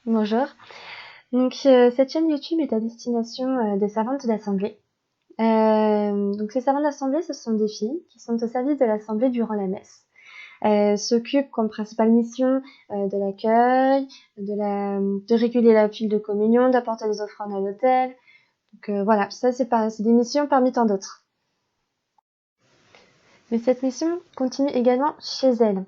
Bonjour. Cette chaîne YouTube est à destination des servantes d'assemblée. Donc ces servantes d'assemblée, ce sont des filles qui sont au service de l'assemblée durant la messe. Elles s'occupent comme principale mission de l'accueil, de réguler la file de communion, d'apporter les offrandes à l'autel. Voilà, ça c'est des missions parmi tant d'autres. Mais cette mission continue également chez elles.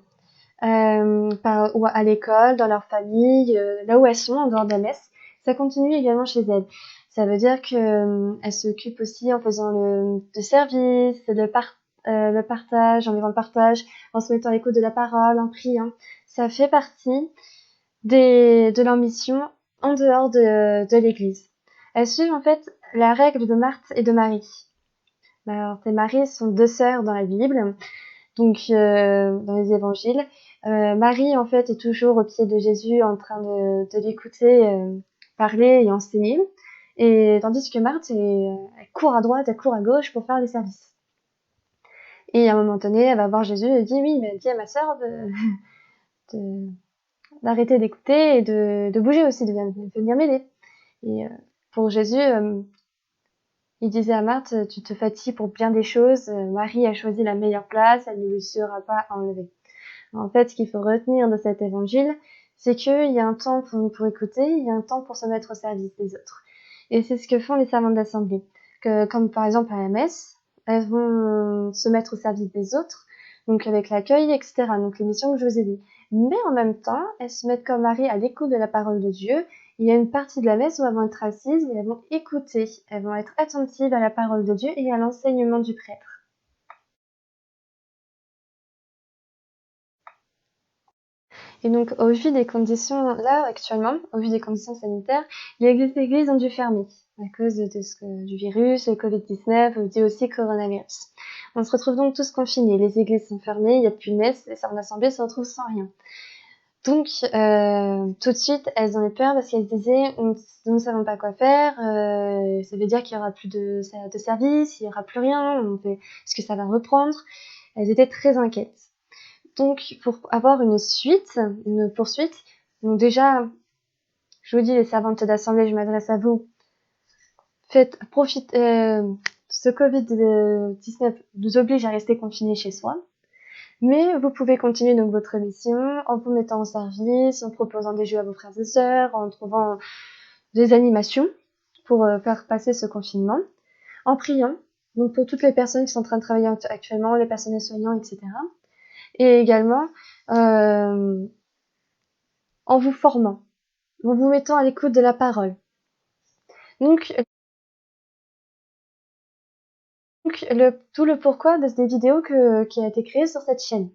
Ou à l'école, dans leur famille, là où elles sont, en dehors de la messe, ça continue également chez elles. Ça veut dire qu'elles s'occupent aussi en faisant le service, le partage, en vivant le partage, en se mettant à l'écoute de la parole, en priant. Ça fait partie de leur mission en dehors de l'Église. Elles suivent en fait la règle de Marthe et de Marie. Alors, ces Maries sont deux sœurs dans la Bible, dans les évangiles. Marie, en fait, est toujours au pied de Jésus en train de l'écouter parler et enseigner. Et tandis que Marthe, elle court à droite, elle court à gauche pour faire les services. Et à un moment donné, elle va voir Jésus et dit, oui, mais dis à ma sœur d'arrêter d'écouter et de bouger aussi, de venir m'aider. Et pour Jésus, il disait à Marthe, tu te fatigues pour bien des choses, Marie a choisi la meilleure place, elle ne lui sera pas enlevée. En fait, ce qu'il faut retenir de cet évangile, c'est qu'il y a un temps pour écouter, il y a un temps pour se mettre au service des autres. Et c'est ce que font les servantes d'assemblée. Comme par exemple à la messe, elles vont se mettre au service des autres, donc avec l'accueil, etc. Donc les missions que je vous ai dit. Mais en même temps, elles se mettent comme Marie à l'écoute de la parole de Dieu. Il y a une partie de la messe où elles vont être assises et elles vont écouter. Elles vont être attentives à la parole de Dieu et à l'enseignement du prêtre. Et donc, au vu des conditions, là, actuellement, au vu des conditions sanitaires, les églises ont dû fermer à cause du virus, le Covid-19, ou dit aussi coronavirus. On se retrouve donc tous confinés. Les églises sont fermées, il n'y a plus de messe, les servants d'assemblée se retrouvent sans rien. Donc, tout de suite, elles ont eu peur parce qu'elles se disaient, nous ne savons pas quoi faire, ça veut dire qu'il n'y aura plus de service, il n'y aura plus rien, est-ce que ça va reprendre? Elles étaient très inquiètes. Donc, pour avoir une poursuite, donc déjà, je vous dis, les servantes d'assemblée, je m'adresse à vous, faites profiter, ce Covid-19 nous oblige à rester confinés chez soi, mais vous pouvez continuer donc votre mission en vous mettant en service, en proposant des jeux à vos frères et sœurs, en trouvant des animations pour faire passer ce confinement, en priant, donc pour toutes les personnes qui sont en train de travailler actuellement, les personnels soignants, etc. Et également, en vous formant, en vous mettant à l'écoute de la parole. Donc tout le pourquoi des vidéos qui a été créées sur cette chaîne.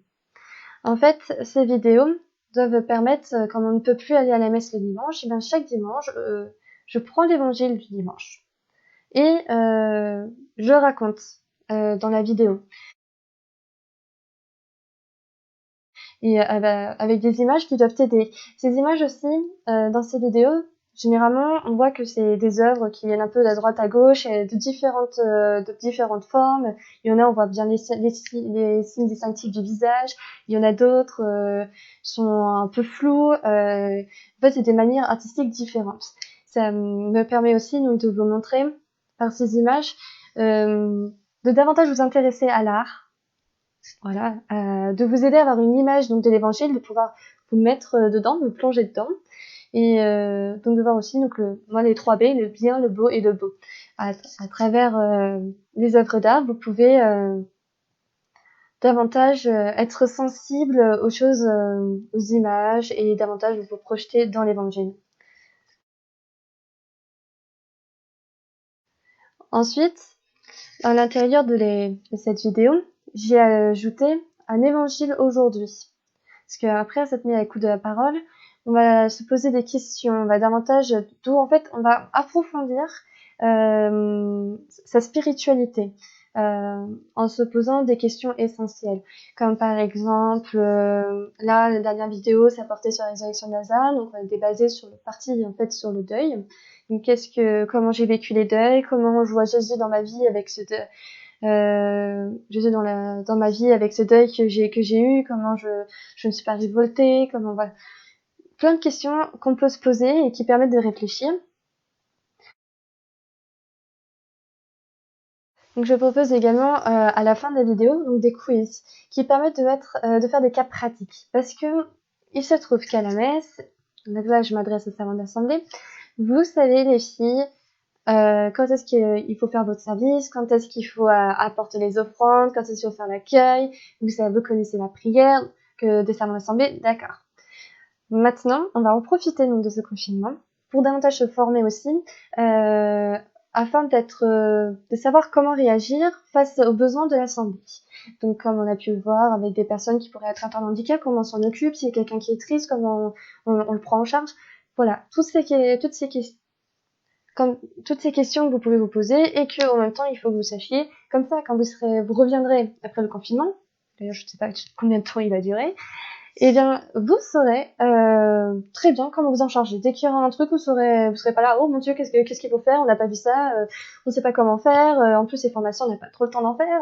En fait, ces vidéos doivent permettre, quand on ne peut plus aller à la messe le dimanche, et bien chaque dimanche, je prends l'évangile du dimanche et je raconte dans la vidéo. Et avec des images qui doivent t'aider. Ces images aussi, dans ces vidéos, généralement, on voit que c'est des œuvres qui viennent un peu de droite à gauche, et de différentes formes. Il y en a, on voit bien les signes distinctifs du visage. Il y en a d'autres sont un peu flous. En fait, c'est des manières artistiques différentes. Ça me permet aussi donc de vous montrer par ces images de davantage vous intéresser à l'art. Voilà, de vous aider à avoir une image donc de l'évangile, de pouvoir vous mettre dedans, vous plonger dedans, et donc de voir aussi donc les 3 B, le bien, le beau et le beau. À travers les œuvres d'art, vous pouvez davantage être sensible aux choses, aux images, et davantage vous projeter dans l'évangile. Ensuite, à l'intérieur de cette vidéo, j'ai ajouté un évangile aujourd'hui. Parce qu'après cette mise à l'écoute de la parole, on va se poser des questions, on va davantage, en fait, on va approfondir sa spiritualité en se posant des questions essentielles. Comme par exemple, là, la dernière vidéo, ça portait sur la résurrection de Lazare, donc on était basé sur le parti, en fait, sur le deuil. Donc, comment j'ai vécu les deuils, comment je vois Jésus dans ma vie avec ce deuil, Jésus dans ma vie avec ce deuil que j'ai eu, comment je ne suis pas révoltée, comment voilà. plein de questions qu'on peut se poser et qui permettent de réfléchir. Donc je propose également à la fin de la vidéo donc des quiz qui permettent de faire des cas pratiques. Parce que il se trouve qu'à la messe, donc là je m'adresse aux servants d'assemblée, vous savez les filles, quand est-ce qu'il faut faire votre service, quand est-ce qu'il faut apporter les offrandes, quand est-ce qu'il faut faire l'accueil, vous connaissez la prière que des servants d'assemblée, d'accord. Maintenant, on va en profiter donc de ce confinement pour davantage se former aussi, afin de savoir comment réagir face aux besoins de l'assemblée. Donc, comme on a pu le voir avec des personnes qui pourraient être atteintes de handicap, comment on s'en occupe, s'il y a quelqu'un qui est triste, comment on le prend en charge. Voilà, toutes ces questions que vous pouvez vous poser et que en même temps il faut que vous sachiez, comme ça, quand vous reviendrez après le confinement, d'ailleurs je ne sais pas combien de temps il va durer, eh bien, vous saurez très bien comment vous en charger. Dès qu'il y aura un truc, vous serez pas là, oh mon Dieu, qu'est-ce qu'il faut faire, on n'a pas vu ça, on ne sait pas comment faire, en plus ces formations, on n'a pas trop le temps d'en faire.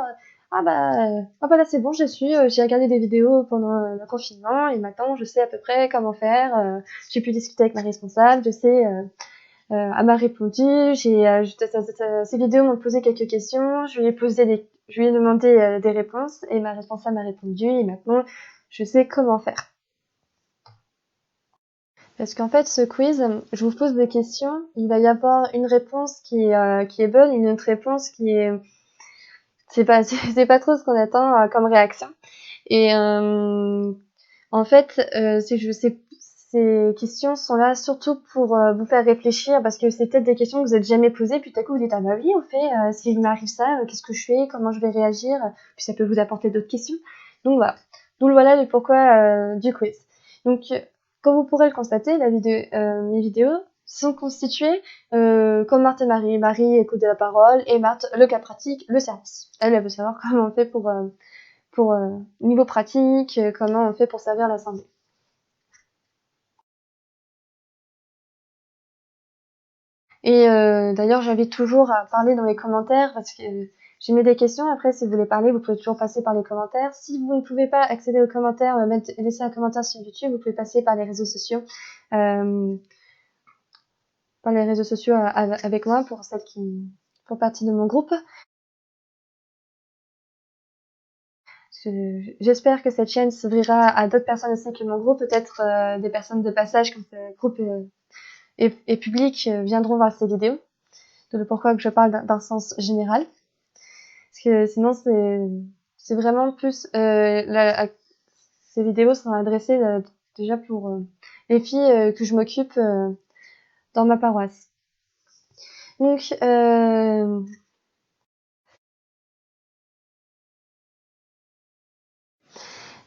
Ah bah là c'est bon, j'ai regardé des vidéos pendant le confinement et maintenant je sais à peu près comment faire. J'ai pu discuter avec ma responsable, je sais, elle m'a répondu, ces vidéos m'ont posé quelques questions, je lui ai demandé des réponses et ma responsable m'a répondu et maintenant je sais comment faire. Parce qu'en fait, ce quiz, je vous pose des questions, il va y avoir une réponse qui est bonne et une autre réponse c'est pas, c'est pas trop ce qu'on attend comme réaction. Et en fait, ces questions sont là surtout pour vous faire réfléchir parce que c'est peut-être des questions que vous n'êtes jamais posées, puis tout à coup vous dites ah bah oui, au fait, s'il m'arrive ça, qu'est-ce que je fais, comment je vais réagir, puis ça peut vous apporter d'autres questions. Donc voilà, d'où voilà le pourquoi du quiz. Donc comme vous pourrez le constater, mes vidéos sont constituées comme Marthe et Marie. Marie écoute de la parole et Marthe le cas pratique, le service. Elle veut savoir comment on fait pour niveau pratique, comment on fait pour servir l'assemblée. Et d'ailleurs, j'invite toujours à parler dans les commentaires parce que j'ai mis des questions. Après, si vous voulez parler, vous pouvez toujours passer par les commentaires. Si vous ne pouvez pas accéder aux commentaires, laisser un commentaire sur YouTube, vous pouvez passer par les réseaux sociaux, euh, avec moi pour celles qui font partie de mon groupe. J'espère que cette chaîne s'ouvrira à d'autres personnes aussi que mon groupe, peut-être des personnes de passage quand ce groupe est public viendront voir ces vidéos. De pourquoi que je parle d'un sens général. Parce que sinon, c'est vraiment plus... ces vidéos sont adressées déjà pour les filles que je m'occupe dans ma paroisse. Donc, comme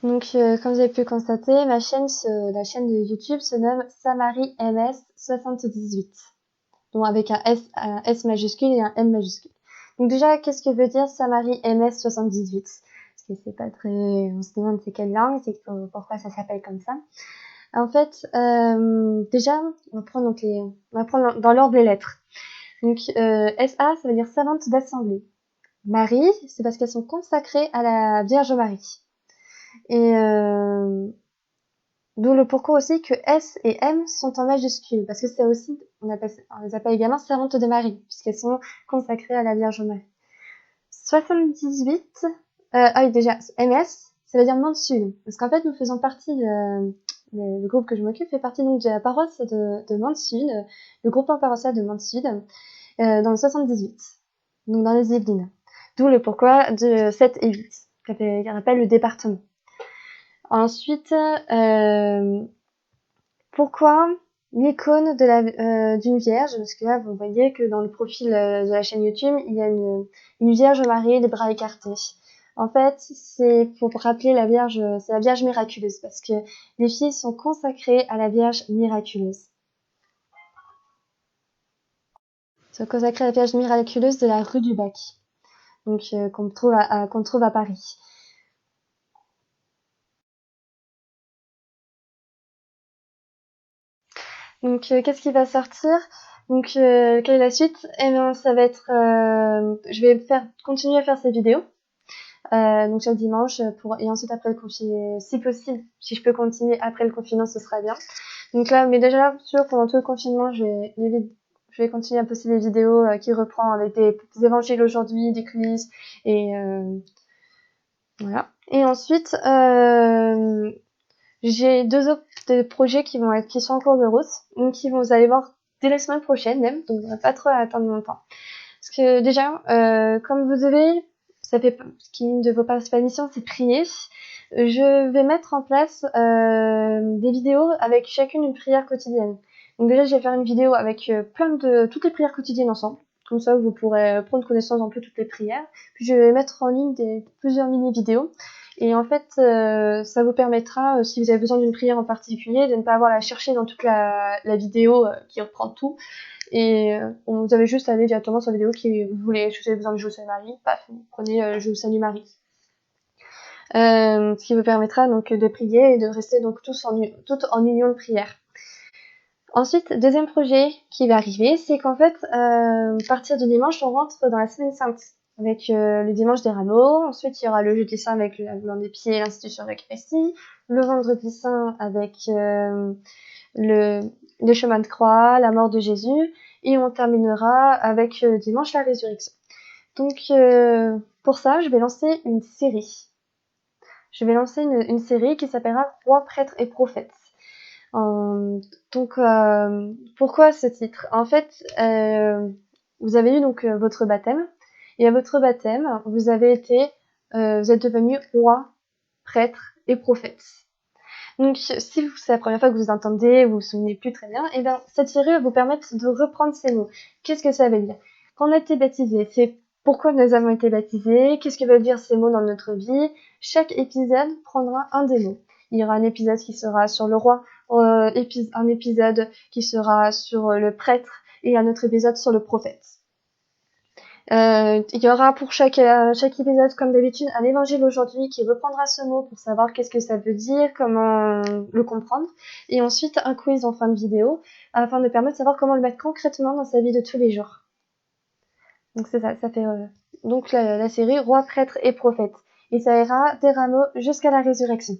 vous avez pu le constater, la chaîne de YouTube se nomme Samari MS 78. Donc avec un S majuscule et un M majuscule. Donc déjà, qu'est-ce que veut dire Samari MS 78? Parce que c'est pas très... On se demande c'est quelle langue, pourquoi ça s'appelle comme ça. En fait, déjà, on va prendre dans l'ordre des lettres. Donc SA, ça veut dire savante d'assemblée. Marie, c'est parce qu'elles sont consacrées à la Vierge Marie. Et d'où le pourquoi aussi que S et M sont en majuscule, parce que c'est aussi, on les appelle également servantes de Marie, puisqu'elles sont consacrées à la Vierge Marie. 78, oui déjà, MS, ça veut dire Monde Sud, parce qu'en fait nous faisons partie le groupe que je m'occupe fait partie donc de la paroisse de Monde Sud, le groupement paroissial de Monde Sud, dans le 78, donc dans les Yvelines. D'où le pourquoi de 7 et 8, qui rappelle le département. Ensuite, pourquoi l'icône d'une vierge? Parce que là, vous voyez que dans le profil de la chaîne YouTube, il y a une Vierge Marie, les bras écartés. En fait, c'est pour rappeler c'est la Vierge miraculeuse, parce que les filles sont consacrées à la Vierge miraculeuse. Sont consacrées à la Vierge miraculeuse de la rue du Bac, donc qu'on trouve à Paris. Donc, qu'est-ce qui va sortir? Donc, quelle est la suite? Eh bien, ça va être, je vais continuer à faire ces vidéos. Donc chaque dimanche et ensuite après le confinement, si possible, si je peux continuer après le confinement, ce sera bien. Donc là, mais déjà, sûr, pendant tout le confinement, je vais continuer à poster des vidéos qui reprend avec des évangiles aujourd'hui, des quiz, et voilà. Et ensuite, j'ai deux autres projets qui sont en cours de route, donc vous allez voir dès la semaine prochaine même, donc on va pas trop attendre longtemps. Parce que déjà, comme vous devez, ce qui ne vaut pas mission, c'est prier. Je vais mettre en place des vidéos avec chacune une prière quotidienne. Donc déjà, je vais faire une vidéo avec toutes les prières quotidiennes ensemble. Comme ça, vous pourrez prendre connaissance un peu toutes les prières. Puis je vais mettre en ligne plusieurs mini-vidéos. Et en fait, ça vous permettra, si vous avez besoin d'une prière en particulier, de ne pas avoir à la chercher dans toute la vidéo qui reprend tout. Et vous avez juste à aller directement sur la vidéo si vous avez besoin de Je vous salue Marie, paf, vous prenez Je vous salue Marie. Ce qui vous permettra donc de prier et de rester donc toutes en union de prière. Ensuite, deuxième projet qui va arriver, c'est qu'en fait, à partir de dimanche, on rentre dans la semaine sainte avec le dimanche des rameaux. Ensuite, il y aura le jeudi saint avec le lavement des pieds et l'institution de l'Eucharistie. Le vendredi saint avec le chemin de croix, la mort de Jésus. Et on terminera avec dimanche la résurrection. Donc, pour ça, je vais lancer une série. Je vais lancer une série qui s'appellera Roi, prêtre et prophète. Donc, pourquoi ce titre? En fait, vous avez eu donc votre baptême, et à votre baptême, vous êtes devenu roi, prêtre et prophète. Donc, si c'est la première fois que vous entendez, vous vous souvenez plus très bien, et bien cette série va vous permettre de reprendre ces mots. Qu'est-ce que ça veut dire? Quand on a été baptisé, c'est pourquoi nous avons été baptisés, qu'est-ce que veulent dire ces mots dans notre vie. Chaque épisode prendra un des mots. Il y aura un épisode qui sera sur le roi, un épisode qui sera sur le prêtre et un autre épisode sur le prophète. Il y aura pour chaque épisode, comme d'habitude, un évangile aujourd'hui qui reprendra ce mot pour savoir qu'est-ce que ça veut dire, comment le comprendre, et ensuite un quiz en fin de vidéo afin de permettre de savoir comment le mettre concrètement dans sa vie de tous les jours. Donc c'est ça, ça fait donc la série Roi, prêtre et prophète, et ça ira des rameaux jusqu'à la résurrection.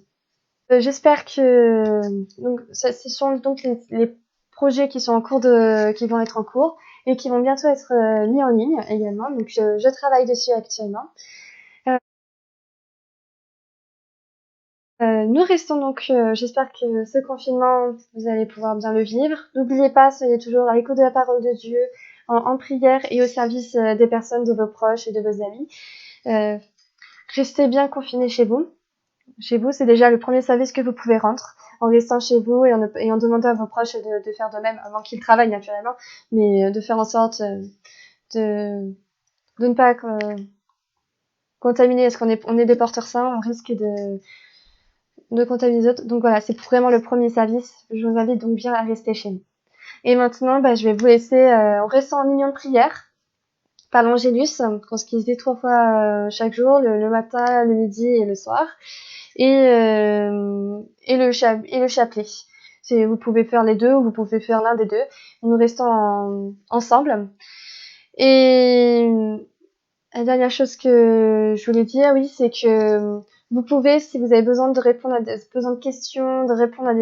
J'espère que donc ce sont donc les projets qui vont être en cours et qui vont bientôt être mis en ligne également. Donc je travaille dessus actuellement. Nous restons donc, j'espère que ce confinement, vous allez pouvoir bien le vivre. N'oubliez pas, soyez toujours à l'écoute de la parole de Dieu, en prière et au service des personnes, de vos proches et de vos amis. Restez bien confinés chez vous. Chez vous, c'est déjà le premier service que vous pouvez rendre en restant chez vous et en demandant à vos proches de faire de même avant qu'ils travaillent naturellement, mais de faire en sorte de ne pas contaminer, parce on est des porteurs sains, on risque de contaminer les autres. Donc voilà, c'est vraiment le premier service. Je vous invite donc bien à rester chez nous. Et maintenant, je vais vous laisser en restant en union de prière par l'Angélus, ce qui se dit 3 fois chaque jour, le matin, le midi et le soir. Et le chapelet. Vous pouvez faire les deux ou vous pouvez faire l'un des deux. Nous restons ensemble. Et la dernière chose que je voulais dire, oui, c'est que vous pouvez, si vous avez besoin de répondre besoin de questions, de répondre à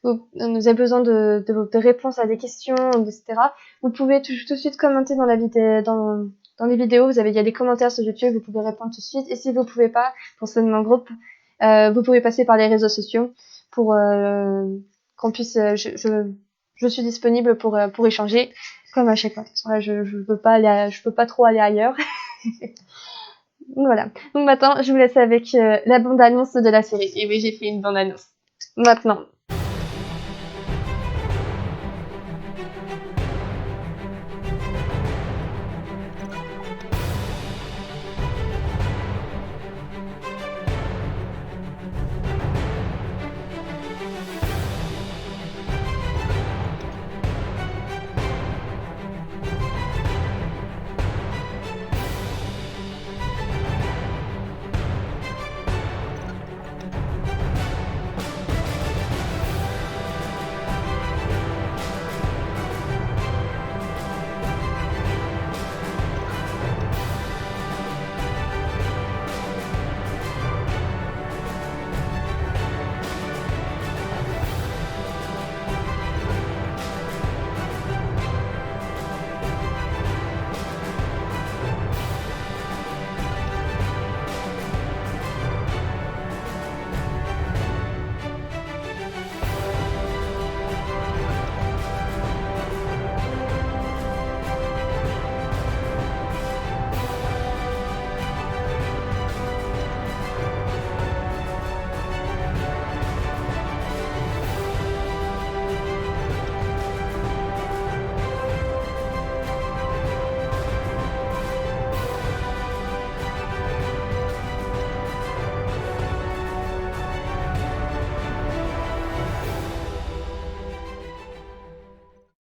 vous avez besoin de réponses à des questions, etc. Vous pouvez tout de suite commenter dans les vidéos. Il y a des commentaires sur YouTube, vous pouvez répondre tout de suite. Et si vous pouvez pas, pour ce en groupe, vous pouvez passer par les réseaux sociaux pour qu'on puisse. Je suis disponible pour échanger comme à chaque fois. Là, je peux pas trop aller ailleurs. Voilà. Donc maintenant, je vous laisse avec la bande-annonce de la série. Et oui, j'ai fait une bande-annonce. Maintenant.